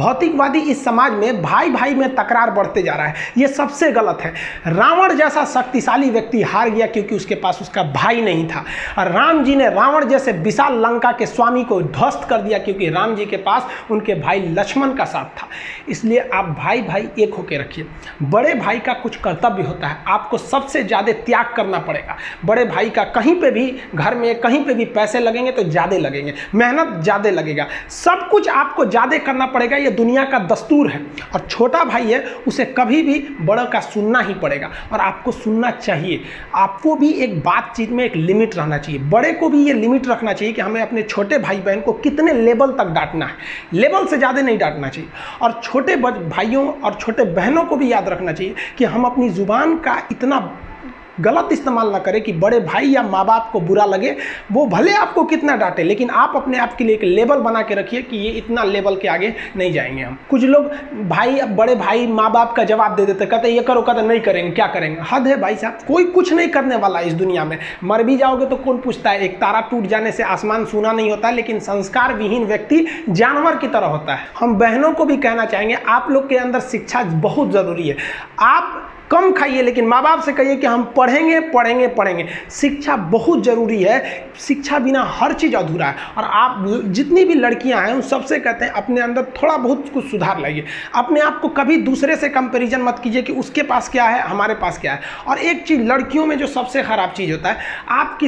भौतिकवादी इस समाज में भाई भाई में तकरार बढ़ते जा रहा है, ये सबसे गलत है। रावण जैसा शक्तिशाली व्यक्ति हार गया क्योंकि उसके पास उसका भाई नहीं था, और राम जी ने रावण जैसे विशाल लंका के स्वामी को ध्वस्त कर दिया क्योंकि राम जी के पास उनके भाई लक्ष्मण का साथ था। इसलिए आप भाई भाई एक होकर रखिए। बड़े भाई का कुछ कर्तव्य होता है, आपको सबसे ज़्यादा त्याग करना पड़ेगा। बड़े भाई का कहीं पे भी घर में कहीं पे भी पैसे लगेंगे तो ज़्यादा लगेंगे, मेहनत ज़्यादा लगेगा, सब कुछ आपको ज़्यादा करना पड़ेगा, ये दुनिया का दस्तूर है। और छोटा भाई है, उसे कभी भी बड़ों का सुनना ही पड़ेगा और आपको सुनना चाहिए। आपको भी एक बातचीत में एक लिमिट रहना चाहिए, बड़े को भी ये लिमिट रखना चाहिए कि हमें अपने छोटे भाई बहन को कितने लेवल तक डांटना है, लेवल से ज़्यादा नहीं डांटना चाहिए। और छोटे भाइयों और छोटे बहनों को भी याद रखना चाहिए कि हम अपनी ज़ुबान का इतना गलत इस्तेमाल ना करें कि बड़े भाई या माँ बाप को बुरा लगे। वो भले आपको कितना डांटे, लेकिन आप अपने आप के लिए एक लेवल बना के रखिए कि ये इतना लेवल के आगे नहीं जाएंगे हम। कुछ लोग भाई, अब बड़े भाई माँ बाप का जवाब दे देते, कहते ये करो, कहते नहीं करेंगे, क्या करेंगे। हद है भाई साहब, कोई कुछ नहीं करने वाला इस दुनिया में। मर भी जाओगे तो कौन पूछता है। एक तारा टूट जाने से आसमान सूना नहीं होता, लेकिन संस्कार विहीन व्यक्ति जानवर की तरह होता है। हम बहनों को भी कहना चाहेंगे, आप लोग के अंदर शिक्षा बहुत ज़रूरी है। आप कम खाइए, लेकिन माँ बाप से कहिए कि हम पढ़ेंगे पढ़ेंगे पढ़ेंगे। शिक्षा बहुत ज़रूरी है, शिक्षा बिना हर चीज़ अधूरा है। और आप जितनी भी लड़कियां हैं उन सबसे कहते हैं अपने अंदर थोड़ा बहुत कुछ सुधार लाइए। अपने आप को कभी दूसरे से कंपैरिजन मत कीजिए कि उसके पास क्या है, हमारे पास क्या है। और एक चीज़ लड़कियों में जो सबसे ख़राब चीज़ होता है, आप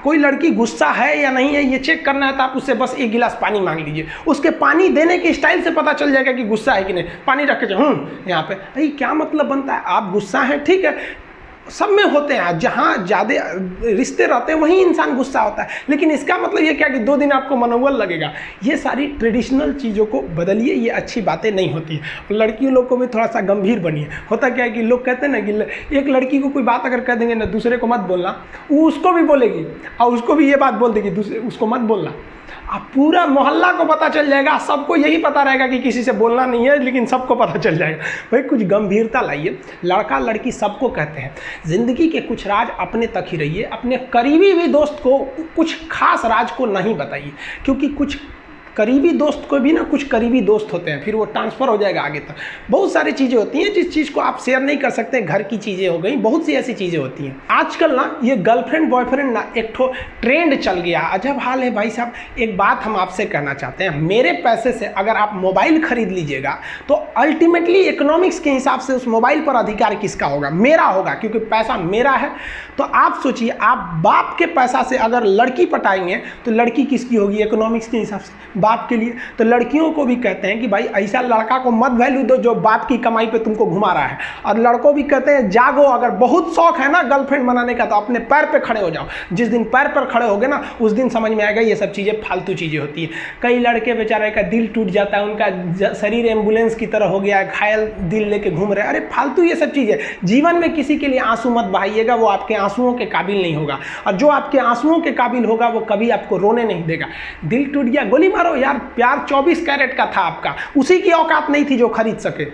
कोई लड़की गुस्सा है या नहीं है ये चेक करना है तो आप उससे बस एक गिलास पानी मांग लीजिए, उसके पानी देने के स्टाइल से पता चल जाएगा कि गुस्सा है कि नहीं। पानी रख के यहाँ पे, अरे क्या मतलब बनता है। आप गुस्सा है, ठीक है, सब में होते हैं, जहाँ ज़्यादा रिश्ते रहते हैं वहीं इंसान गुस्सा होता है, लेकिन इसका मतलब ये क्या कि 2 दिन आपको मनोबल लगेगा। ये सारी ट्रेडिशनल चीज़ों को बदलिए, ये अच्छी बातें नहीं होती है। लड़कियों लोग को भी थोड़ा सा गंभीर बनिए। होता क्या है कि लोग कहते हैं ना कि एक लड़की को कोई बात अगर कह देंगे ना, दूसरे को मत बोलना, वो उसको भी बोलेगी और उसको भी ये बात बोल देगी, दूसरे उसको मत बोलना। अब पूरा मोहल्ला को पता चल जाएगा, सबको यही पता रहेगा कि किसी से बोलना नहीं है, लेकिन सबको पता चल जाएगा। भाई कुछ गंभीरता लाइए। लड़का लड़की सबको कहते हैं, ज़िंदगी के कुछ राज अपने तक ही रहिए। अपने करीबी भी दोस्त को कुछ खास राज को नहीं बताइए, क्योंकि कुछ करीबी दोस्त को भी ना, कुछ करीबी दोस्त होते हैं, फिर वो ट्रांसफ़र हो जाएगा आगे तक। बहुत सारी चीज़ें होती हैं जिस चीज़ को आप शेयर नहीं कर सकते। घर की चीज़ें हो गई, बहुत सी ऐसी चीज़ें होती हैं। आजकल ना ये गर्लफ्रेंड बॉयफ्रेंड ना एक ठो ट्रेंड चल गया, अजब हाल है भाई साहब। एक बात हम आपसे कहना चाहते हैं, मेरे पैसे से अगर आप मोबाइल खरीद लीजिएगा तो अल्टीमेटली इकोनॉमिक्स के हिसाब से उस मोबाइल पर अधिकार किसका होगा? मेरा होगा, क्योंकि पैसा मेरा है। तो आप सोचिए, आप बाप के पैसा से अगर लड़की पटाएंगे तो लड़की किसकी होगी इकोनॉमिक्स के हिसाब से? बाप के लिए। तो लड़कियों को भी कहते हैं कि भाई ऐसा लड़का को मत वैल्यू दो जो बाप की कमाई पे तुमको घुमा रहा है। और लड़कों भी कहते हैं जागो, अगर बहुत शौक है ना गर्लफ्रेंड बनाने का तो अपने पैर पे खड़े हो जाओ। जिस दिन पैर पर खड़े होगे ना, उस दिन समझ में आएगा ये सब चीज़ें फालतू चीज़ें होती हैं। कई लड़के बेचारे का दिल टूट जाता है, उनका शरीर एम्बुलेंस की तरह हो गया है, घायल दिल लेके घूम रहे हैं। अरे फालतू ये सब चीज़ें। जीवन में किसी के लिए आंसू मत बहाइएगा, वो आपके आंसुओं के काबिल नहीं होगा। और जो आपके आंसुओं के काबिल होगा वो कभी आपको रोने नहीं देगा। दिल टूट गया, गोली मारो यार, प्यार 24 कैरेट का था आपका, उसी की औकात नहीं थी जो खरीद सके।